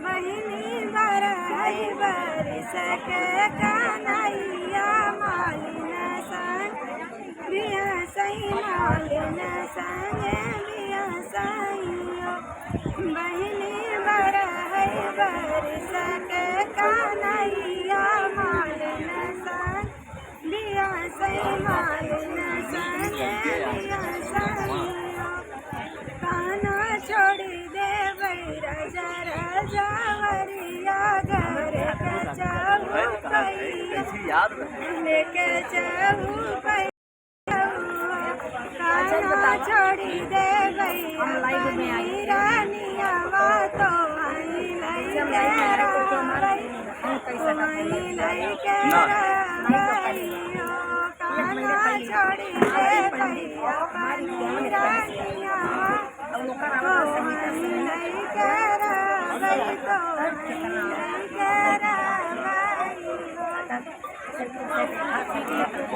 बहिनी बरई बरिस के कन्हैया मालिन संग बिहसई मालिन संग बिहसइयो। बहिनी बरई बरिस के कन्हैया मालिन संग बिहसई मालिन संग बिहसइयो। काना छोड़ी दे रजा रजावरिया घर के चौपैया लेके चौपैया। काना छोड़ी दे रानिया तो आई लैके रहियो। काना छोड़ी दे रानिया तो